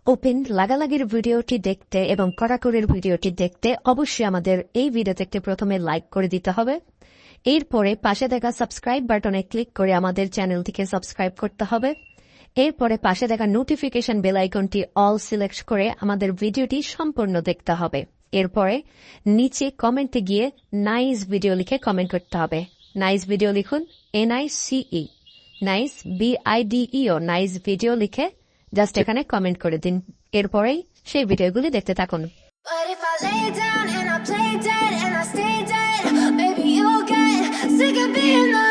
Open লাগালাগির ভিডিওটি দেখতে এবং কড়াকড়ির ভিডিওটি দেখতে অবশ্যই আমাদের এই ভিডিওতে একটি প্রথমে লাইক করে দিতে হবে। এরপরে পাশে দেখা সাবস্ক্রাইব বাটনে ক্লিক করে আমাদের চ্যানেলটিকে সাবস্ক্রাইব করতে হবে। এরপরে পাশে দেখা নোটিফিকেশন বেল আইকনটি অল সিলেক্ট করে আমাদের ভিডিওটি সম্পূর্ণ দেখতে হবে। এরপরে নিচে কমেন্টে গিয়ে নাইস ভিডিও লিখে কমেন্ট করতে হবে। নাইস ভিডিও লিখুন, NICE, nice BIDEO, nice video লিখে জাস্ট এখানে কমেন্ট করে দিন। এরপরেই সেই ভিডিওগুলি দেখতে থাকুন। But if I lay down and I play dead and I stay dead, maybe you'll get sick of being the